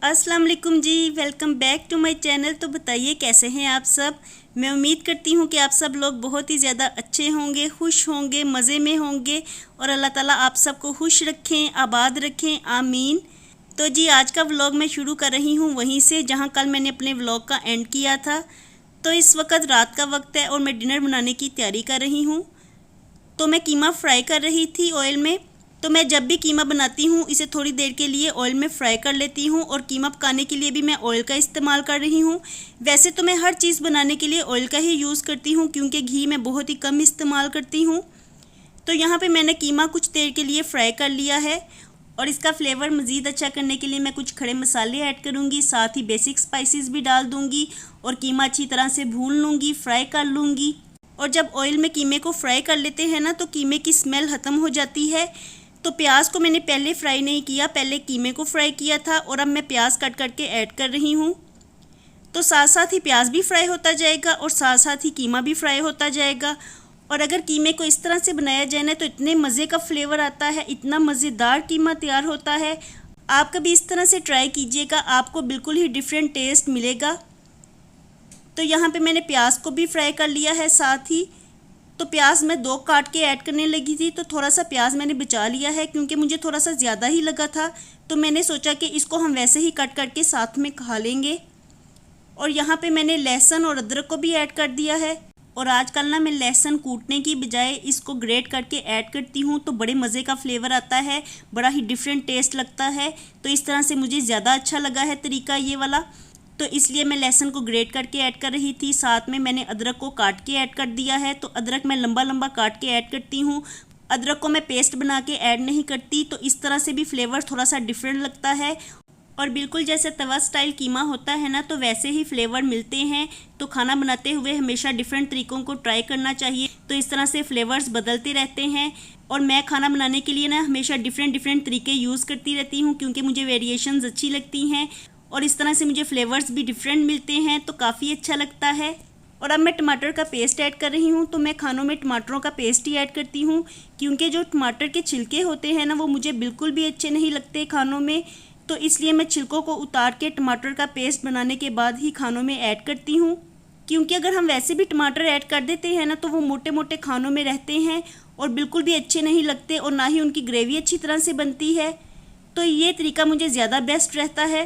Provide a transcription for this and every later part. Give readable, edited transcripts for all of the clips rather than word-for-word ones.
अस्सलाम वालेकुम जी, welcome back to my channel. तो बताइए कैसे हैं आप सब। मैं उम्मीद करती हूँ कि आप सब लोग बहुत ही ज़्यादा अच्छे होंगे, खुश होंगे, मज़े में होंगे और अल्लाह ताला आप सबको खुश रखें, आबाद रखें, आमीन। तो जी आज का व्लॉग मैं शुरू कर रही हूँ वहीं से जहाँ कल मैंने अपने व्लॉग का एंड किया था। तो इस वक्त रात का वक्त है और मैं डिनर बनाने की तैयारी कर रही हूँ। तो मैं कीमा फ्राई कर रही थी ऑयल में। तो मैं जब भी कीमा बनाती हूँ इसे थोड़ी देर के लिए ऑयल में फ्राई कर लेती हूँ और कीमा पकाने के लिए भी मैं ऑयल का इस्तेमाल कर रही हूँ। वैसे तो मैं हर चीज़ बनाने के लिए ऑयल का ही यूज़ करती हूँ क्योंकि घी मैं बहुत ही कम इस्तेमाल करती हूँ। तो यहाँ पे मैंने कीमा कुछ देर के लिए फ्राई कर लिया है और इसका फ्लेवर मज़ीद अच्छा करने के लिए मैं कुछ खड़े मसाले ऐड करूँगी, साथ ही बेसिक स्पाइसेस भी डाल दूँगी और कीमा अच्छी तरह से भून लूँगी, फ्राई कर लूँगी। और जब ऑयल में कीमे को फ्राई कर लेते हैं ना तो कीमे की स्मेल ख़त्म हो जाती है। तो प्याज को मैंने पहले फ्राई नहीं किया, पहले कीमे को फ्राई किया था और अब मैं प्याज कट करके ऐड कर रही हूँ। तो साथ साथ ही प्याज भी फ्राई होता जाएगा और साथ साथ ही कीमा भी फ्राई होता जाएगा। और अगर कीमे को इस तरह से बनाया जाए ना तो इतने मज़े का फ्लेवर आता है, इतना मज़ेदार कीमा तैयार होता है। आप कभी इस तरह से ट्राई कीजिएगा, आपको बिल्कुल ही डिफरेंट टेस्ट मिलेगा। तो यहाँ पे मैंने प्याज को भी फ्राई कर लिया है साथ ही। तो प्याज मैं 2 काट के ऐड करने लगी थी, तो थोड़ा सा प्याज मैंने बचा लिया है क्योंकि मुझे थोड़ा सा ज़्यादा ही लगा था। तो मैंने सोचा कि इसको हम वैसे ही कट करके साथ में खा लेंगे। और यहाँ पे मैंने लहसुन और अदरक को भी ऐड कर दिया है। और आजकल ना मैं लहसुन कूटने की बजाय इसको ग्रेट करके ऐड करती हूँ तो बड़े मज़े का फ्लेवर आता है, बड़ा ही डिफरेंट टेस्ट लगता है। तो इस तरह से मुझे ज़्यादा अच्छा लगा है तरीका ये वाला, तो इसलिए मैं लहसुन को ग्रेट करके ऐड कर रही थी। साथ में मैंने अदरक को काट के ऐड कर दिया है। तो अदरक मैं लंबा लंबा काट के ऐड करती हूँ, अदरक को मैं पेस्ट बना के ऐड नहीं करती। तो इस तरह से भी फ्लेवर थोड़ा सा डिफरेंट लगता है और बिल्कुल जैसे तवा स्टाइल कीमा होता है ना तो वैसे ही फ्लेवर मिलते हैं। तो खाना बनाते हुए हमेशा डिफरेंट तरीक़ों को ट्राई करना चाहिए, तो इस तरह से फ्लेवर्स बदलते रहते हैं। और मैं खाना बनाने के लिए ना हमेशा डिफरेंट तरीके यूज़ करती रहती हूँ क्योंकि मुझे वेरिएशंस अच्छी लगती हैं और इस तरह से मुझे फ्लेवर्स भी डिफरेंट मिलते हैं, तो काफ़ी अच्छा लगता है। और अब मैं टमाटर का पेस्ट ऐड कर रही हूँ। तो मैं खानों में टमाटरों का पेस्ट ही ऐड करती हूँ क्योंकि जो टमाटर के छिलके होते हैं ना वो मुझे बिल्कुल भी अच्छे नहीं लगते खानों में। तो इसलिए मैं छिलकों को उतार के टमाटर का पेस्ट बनाने के बाद ही खानों में ऐड करती हूँ, क्योंकि अगर हम वैसे भी टमाटर ऐड कर देते हैं ना तो वो मोटे मोटे खानों में रहते हैं और बिल्कुल भी अच्छे नहीं लगते और ना ही उनकी ग्रेवी अच्छी तरह से बनती है। तो ये तरीका मुझे ज़्यादा बेस्ट रहता है।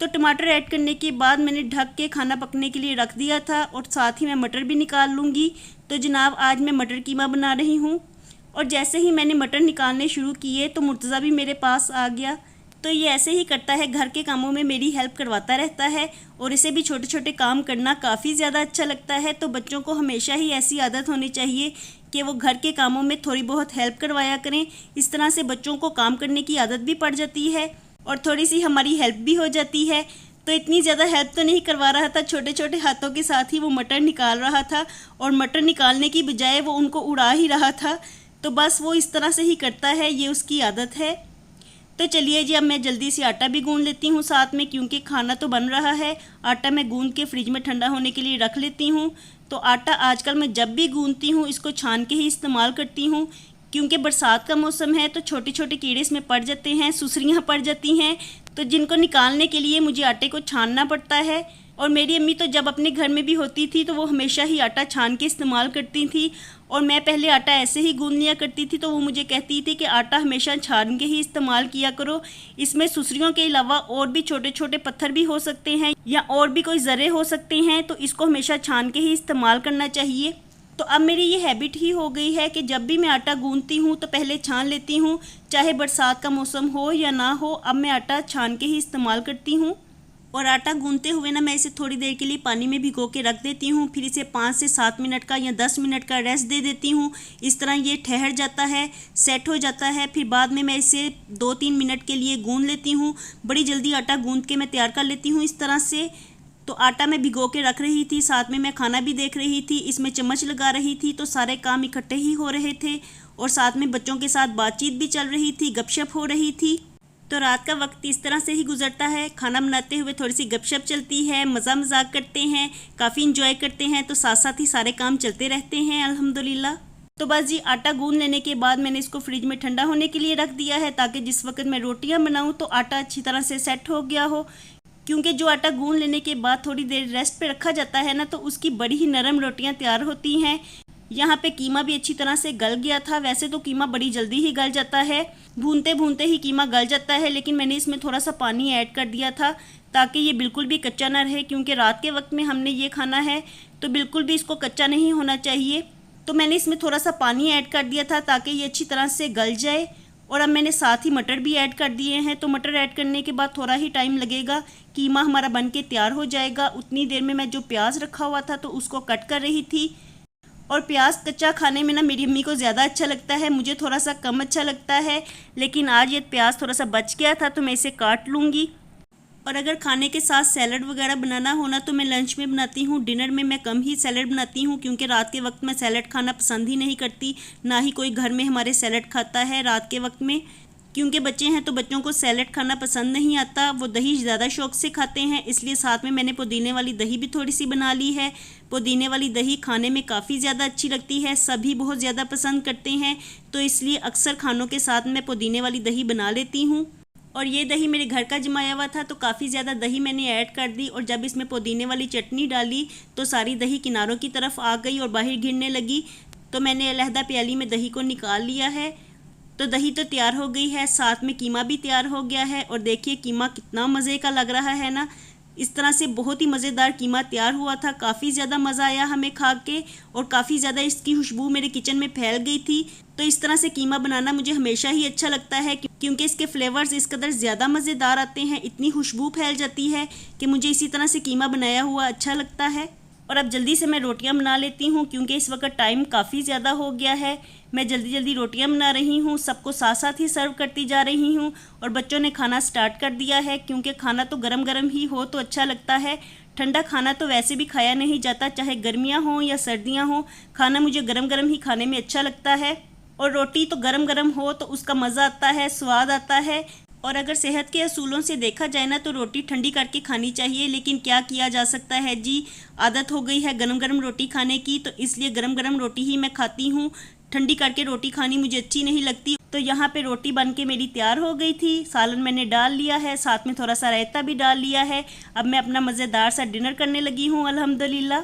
तो टमाटर ऐड करने के बाद मैंने ढक के खाना पकने के लिए रख दिया था और साथ ही मैं मटर भी निकाल लूँगी। तो जनाब आज मैं मटर कीमा बना रही हूँ और जैसे ही मैंने मटर निकालने शुरू किए तो मुर्तज़ा भी मेरे पास आ गया। तो ये ऐसे ही करता है, घर के कामों में मेरी हेल्प करवाता रहता है और इसे भी छोटे छोटे काम करना काफ़ी ज़्यादा अच्छा लगता है। तो बच्चों को हमेशा ही ऐसी आदत होनी चाहिए कि वो घर के कामों में थोड़ी बहुत हेल्प करवाया करें। इस तरह से बच्चों को काम करने की आदत भी पड़ जाती है और थोड़ी सी हमारी हेल्प भी हो जाती है। तो इतनी ज़्यादा हेल्प तो नहीं करवा रहा था, छोटे छोटे हाथों के साथ ही वो मटर निकाल रहा था और मटर निकालने की बजाय वो उनको उड़ा ही रहा था। तो बस वो इस तरह से ही करता है, ये उसकी आदत है। तो चलिए जी अब मैं जल्दी से आटा भी गूंद लेती हूँ साथ में, क्योंकि खाना तो बन रहा है। आटा मैं गूंद के फ्रिज में ठंडा होने के लिए रख लेती हूँ। तो आटा आजकल मैं जब भी गूंदती हूँ इसको छान के ही इस्तेमाल करती हूँ, क्योंकि बरसात का मौसम है तो छोटे छोटे कीड़े इसमें पड़ जाते हैं, सुसरियाँ पड़ जाती हैं, तो जिनको निकालने के लिए मुझे आटे को छानना पड़ता है। और मेरी अम्मी तो जब अपने घर में भी होती थी तो वो हमेशा ही आटा छान के इस्तेमाल करती थी और मैं पहले आटा ऐसे ही गूंद लिया करती थी। तो वो मुझे कहती थी कि आटा हमेशा छान के ही इस्तेमाल किया करो, इसमें सुसरियों के अलावा और भी छोटे छोटे पत्थर भी हो सकते हैं या और भी कोई ज़रे हो सकते हैं, तो इसको हमेशा छान के ही इस्तेमाल करना चाहिए। तो अब मेरी ये हैबिट ही हो गई है कि जब भी मैं आटा गूंदती हूँ तो पहले छान लेती हूँ, चाहे बरसात का मौसम हो या ना हो, अब मैं आटा छान के ही इस्तेमाल करती हूँ। और आटा गूंदते हुए ना मैं इसे थोड़ी देर के लिए पानी में भिगो के रख देती हूँ, फिर इसे 5 से 7 मिनट का या 10 मिनट का रेस्ट दे देती हूँ। इस तरह ये ठहर जाता है, सेट हो जाता है। फिर बाद में मैं इसे 2-3 मिनट के लिए गूंद लेती हूँ। बड़ी जल्दी आटा गूंद के मैं तैयार कर लेती हूँ इस तरह से। तो आटा मैं भिगो के रख रही थी, साथ में मैं खाना भी देख रही थी, इसमें चम्मच लगा रही थी, तो सारे काम इकट्ठे ही हो रहे थे और साथ में बच्चों के साथ बातचीत भी चल रही थी, गपशप हो रही थी। तो रात का वक्त इस तरह से ही गुजरता है, खाना बनाते हुए थोड़ी सी गपशप चलती है, मज़ा मजाक करते हैं, काफ़ी इंजॉय करते हैं। तो साथ साथ ही सारे काम चलते रहते हैं अल्हम्दुलिल्लाह। तो बस जी आटा गूंद लेने के बाद मैंने इसको फ्रिज में ठंडा होने के लिए रख दिया है, ताकि जिस वक्त मैं रोटियां बनाऊं तो आटा अच्छी तरह से सेट हो गया हो। क्योंकि जो आटा गूंद लेने के बाद थोड़ी देर रेस्ट पे रखा जाता है ना, तो उसकी बड़ी ही नरम रोटियां तैयार होती हैं। यहाँ पे कीमा भी अच्छी तरह से गल गया था। वैसे तो कीमा बड़ी जल्दी ही गल जाता है, भूनते भूनते ही कीमा गल जाता है, लेकिन मैंने इसमें थोड़ा सा पानी ऐड कर दिया था ताकि ये बिल्कुल भी कच्चा ना रहे। क्योंकि रात के वक्त में हमने ये खाना है तो बिल्कुल भी इसको कच्चा नहीं होना चाहिए। तो मैंने इसमें थोड़ा सा पानी ऐड कर दिया था ताकि ये अच्छी तरह से गल जाए। और अब मैंने साथ ही मटर भी ऐड कर दिए हैं। तो मटर ऐड करने के बाद थोड़ा ही टाइम लगेगा, कीमा हमारा बन के तैयार हो जाएगा। उतनी देर में मैं जो प्याज रखा हुआ था तो उसको कट कर रही थी। और प्याज कच्चा खाने में ना मेरी अम्मी को ज़्यादा अच्छा लगता है, मुझे थोड़ा सा कम अच्छा लगता है। लेकिन आज ये प्याज थोड़ा सा बच गया था तो मैं इसे काट लूँगी। और अगर खाने के साथ सैलड वगैरह बनाना हो ना तो मैं लंच में बनाती हूँ, डिनर में मैं कम ही सैलड बनाती हूँ। क्योंकि रात के वक्त मैं सैलड खाना पसंद ही नहीं करती, ना ही कोई घर में हमारे सैलड खाता है रात के वक्त में। क्योंकि बच्चे हैं तो बच्चों को सैलड खाना पसंद नहीं आता, वो दही ज़्यादा शौक से खाते हैं। इसलिए साथ में मैंने पुदीने वाली दही भी थोड़ी सी बना ली है। पुदीने वाली दही खाने में काफ़ी ज़्यादा अच्छी लगती है, सभी बहुत ज़्यादा पसंद करते हैं। तो इसलिए अक्सर खानों के साथ मैं पुदीने वाली दही बना लेती हूँ। और ये दही मेरे घर का जमाया हुआ था तो काफ़ी ज़्यादा दही मैंने ऐड कर दी। और जब इसमें पुदीने वाली चटनी डाली तो सारी दही किनारों की तरफ आ गई और बाहर गिरने लगी। तो मैंने अलहदा प्याली में दही को निकाल लिया है। तो दही तो तैयार हो गई है, साथ में कीमा भी तैयार हो गया है। और देखिए कीमा कितना मज़े का लग रहा है ना। इस तरह से बहुत ही मज़ेदार कीमा तैयार हुआ था, काफ़ी ज़्यादा मज़ा आया हमें खा के। और काफ़ी ज़्यादा इसकी खुशबू मेरे किचन में फैल गई थी। तो इस तरह से कीमा बनाना मुझे हमेशा ही अच्छा लगता है, क्योंकि इसके फ्लेवर्स इस कदर ज़्यादा मज़ेदार आते हैं, इतनी खुशबू फैल जाती है कि मुझे इसी तरह से कीमा बनाया हुआ अच्छा लगता है। और अब जल्दी से मैं रोटियां बना लेती हूँ, क्योंकि इस वक्त टाइम काफ़ी ज़्यादा हो गया है। मैं जल्दी जल्दी रोटियां बना रही हूँ, सबको साथ साथ ही सर्व करती जा रही हूँ। और बच्चों ने खाना स्टार्ट कर दिया है, क्योंकि खाना तो गरम गरम ही हो तो अच्छा लगता है। ठंडा खाना तो वैसे भी खाया नहीं जाता, चाहे गर्मियाँ हों या सर्दियाँ हों, खाना मुझे गरम गरम ही खाने में अच्छा लगता है। और रोटी तो गरम गरम हो तो उसका मज़ा आता है, स्वाद आता है। और अगर सेहत के असूलों से देखा जाए ना तो रोटी ठंडी करके खानी चाहिए, लेकिन क्या किया जा सकता है जी, आदत हो गई है गरम गरम रोटी खाने की, तो इसलिए गरम गरम रोटी ही मैं खाती हूँ। ठंडी करके रोटी खानी मुझे अच्छी नहीं लगती। तो यहाँ पे रोटी बन के मेरी तैयार हो गई थी, सालन मैंने डाल लिया है, साथ में थोड़ा सा रायता भी डाल लिया है। अब मैं अपना मज़ेदार सा डिनर करने लगी हूँ अल्हम्दुलिल्लाह।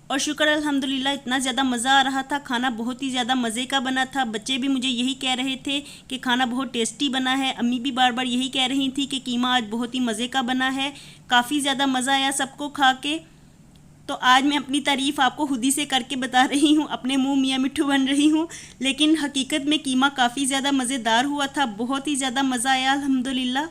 और शुक्र अल्हम्दुलिल्लाह, इतना ज़्यादा मज़ा आ रहा था, खाना बहुत ही ज़्यादा मज़े का बना था। बच्चे भी मुझे यही कह रहे थे कि खाना बहुत टेस्टी बना है। अम्मी भी बार बार यही कह रही थी कि कीमा आज बहुत ही मज़े का बना है। काफ़ी ज़्यादा मज़ा आया सबको खा के। तो आज मैं अपनी तारीफ़ आपको खुद ही से करके बता रही हूँ, अपने मुँह मियाँ मिट्ठू बन रही हूँ। लेकिन हकीकत में कीमा काफ़ी ज़्यादा मज़ेदार हुआ था, बहुत ही ज़्यादा मज़ा आया अल्हम्दुलिल्लाह।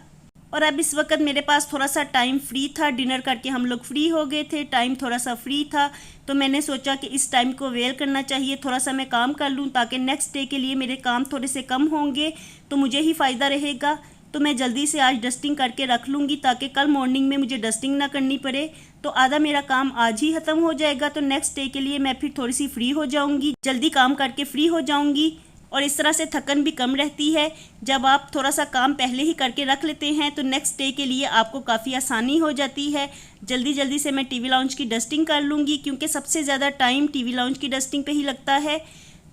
और अब इस वक्त मेरे पास थोड़ा सा टाइम फ्री था, डिनर करके हम लोग फ्री हो गए थे, टाइम थोड़ा सा फ्री था। तो मैंने सोचा कि इस टाइम को वेल करना चाहिए, थोड़ा सा मैं काम कर लूँ, ताकि नेक्स्ट डे के लिए मेरे काम थोड़े से कम होंगे तो मुझे ही फ़ायदा रहेगा। तो मैं जल्दी से आज डस्टिंग करके रख लूँगी, ताकि कल मॉर्निंग में मुझे डस्टिंग ना करनी पड़े। तो आधा मेरा काम आज ही ख़त्म हो जाएगा, तो नेक्स्ट डे के लिए मैं फिर थोड़ी सी फ्री हो जाऊँगी, जल्दी काम करके फ्री हो जाऊँगी। और इस तरह से थकन भी कम रहती है। जब आप थोड़ा सा काम पहले ही करके रख लेते हैं तो नेक्स्ट डे के लिए आपको काफ़ी आसानी हो जाती है। जल्दी जल्दी से मैं टीवी लाउंज की डस्टिंग कर लूँगी, क्योंकि सबसे ज़्यादा टाइम टीवी लाउंज की डस्टिंग पे ही लगता है।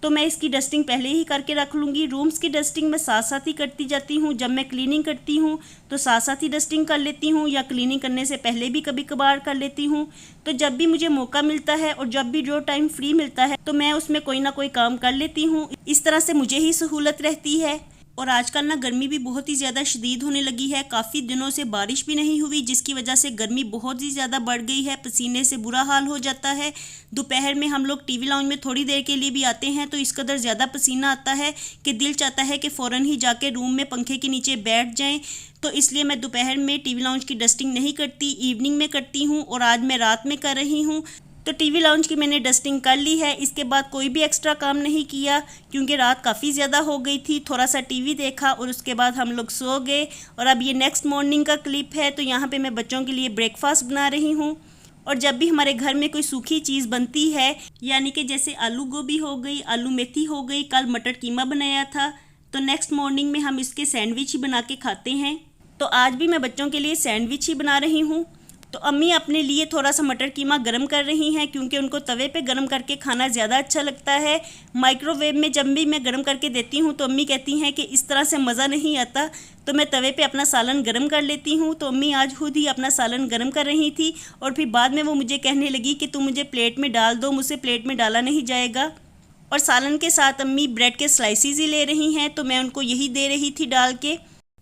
तो मैं इसकी डस्टिंग पहले ही करके रख लूँगी। रूम्स की डस्टिंग मैं साथ साथ ही करती जाती हूँ। जब मैं क्लीनिंग करती हूँ तो साथ साथ ही डस्टिंग कर लेती हूँ, या क्लीनिंग करने से पहले भी कभी कभार कर लेती हूँ। तो जब भी मुझे मौका मिलता है और जब भी जो टाइम फ्री मिलता है तो मैं उसमें कोई ना कोई काम कर लेती हूँ। इस तरह से मुझे ही सहूलत रहती है। और आजकल ना गर्मी भी बहुत ही ज़्यादा शदीद होने लगी है, काफ़ी दिनों से बारिश भी नहीं हुई, जिसकी वजह से गर्मी बहुत ही ज़्यादा बढ़ गई है, पसीने से बुरा हाल हो जाता है। दोपहर में हम लोग टीवी लाउंज में थोड़ी देर के लिए भी आते हैं तो इस कदर ज़्यादा पसीना आता है कि दिल चाहता है कि फ़ौरन ही जाके रूम में पंखे के नीचे बैठ जाएं। तो इसलिए मैं दोपहर में टीवी लाउंज की डस्टिंग नहीं करती, इवनिंग में करती हूँ, और आज मैं रात में कर रही हूँ। तो टीवी लाउंज की मैंने डस्टिंग कर ली है। इसके बाद कोई भी एक्स्ट्रा काम नहीं किया, क्योंकि रात काफ़ी ज़्यादा हो गई थी। थोड़ा सा टीवी देखा और उसके बाद हम लोग सो गए। और अब ये नेक्स्ट मॉर्निंग का क्लिप है। तो यहाँ पे मैं बच्चों के लिए ब्रेकफास्ट बना रही हूँ। और जब भी हमारे घर में कोई सूखी चीज़ बनती है, यानी कि जैसे आलू गोभी हो गई, आलू मेथी हो गई, कल मटर कीमा बनाया था, तो नेक्स्ट मॉर्निंग में हम इसके सैंडविच ही बना के खाते हैं। तो आज भी मैं बच्चों के लिए सैंडविच ही बना रही हूँ। तो अम्मी अपने लिए थोड़ा सा मटर कीमा गरम कर रही हैं, क्योंकि उनको तवे पे गरम करके खाना ज़्यादा अच्छा लगता है। माइक्रोवेव में जब भी मैं गरम करके देती हूँ तो अम्मी कहती हैं कि इस तरह से मज़ा नहीं आता, तो मैं तवे पे अपना सालन गरम कर लेती हूँ। तो अम्मी आज खुद ही अपना सालन गरम कर रही थी और फिर बाद में वो मुझे कहने लगी कि तुम मुझे प्लेट में डाल दो, मुझसे प्लेट में डाला नहीं जाएगा। और सालन के साथ अम्मी ब्रेड के स्लाइसिस ही ले रही हैं, तो मैं उनको यही दे रही थी डाल के।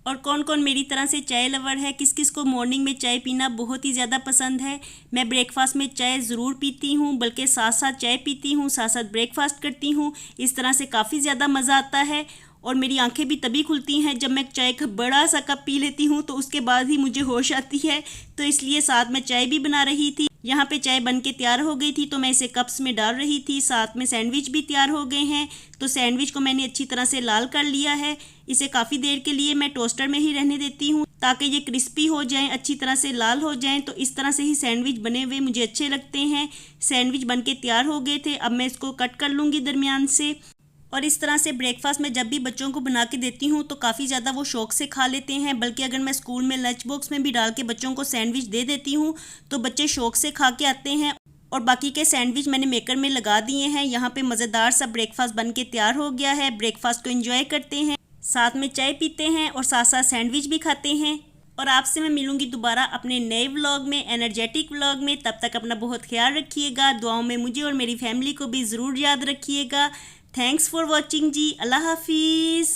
और कौन कौन मेरी तरह से चाय लवर है, किस किस को मॉर्निंग में चाय पीना बहुत ही ज़्यादा पसंद है। मैं ब्रेकफास्ट में चाय ज़रूर पीती हूँ, बल्कि साथ साथ चाय पीती हूँ, साथ साथ ब्रेकफास्ट करती हूँ। इस तरह से काफ़ी ज़्यादा मज़ा आता है और मेरी आंखें भी तभी खुलती हैं जब मैं चाय का बड़ा सा कप पी लेती हूँ, तो उसके बाद ही मुझे होश आती है। तो इसलिए साथ में चाय भी बना रही थी। यहाँ पे चाय बन के तैयार हो गई थी, तो मैं इसे कप्स में डाल रही थी। साथ में सैंडविच भी तैयार हो गए हैं, तो सैंडविच को मैंने अच्छी तरह से लाल कर लिया है। इसे काफ़ी देर के लिए मैं टोस्टर में ही रहने देती हूँ ताकि ये क्रिस्पी हो जाएं, अच्छी तरह से लाल हो जाएं। तो इस तरह से ही सैंडविच बने हुए मुझे अच्छे लगते हैं। सैंडविच बन के तैयार हो गए थे, अब मैं इसको कट कर लूँगी दरमियान से। और इस तरह से ब्रेकफास्ट में जब भी बच्चों को बना के देती हूँ तो काफ़ी ज़्यादा वो शौक से खा लेते हैं। बल्कि अगर मैं स्कूल में लंच बॉक्स में भी डाल के बच्चों को सैंडविच दे देती हूँ तो बच्चे शौक से खा के आते हैं। और बाकी के सैंडविच मैंने मेकर में लगा दिए हैं। यहाँ पे मज़ेदार सा ब्रेकफास्ट बन के तैयार हो गया है। ब्रेकफास्ट को एंजॉय करते हैं, साथ में चाय पीते हैं और साथ साथ सैंडविच भी खाते हैं। और आपसे मैं मिलूंगी दोबारा अपने नए व्लॉग में, एनर्जेटिक व्लॉग में। तब तक अपना बहुत ख्याल रखिएगा। दुआओं में मुझे और मेरी फैमिली को भी ज़रूर याद रखिएगा। थैंक्स फॉर वॉचिंग जी। अल्लाह हाफिज़।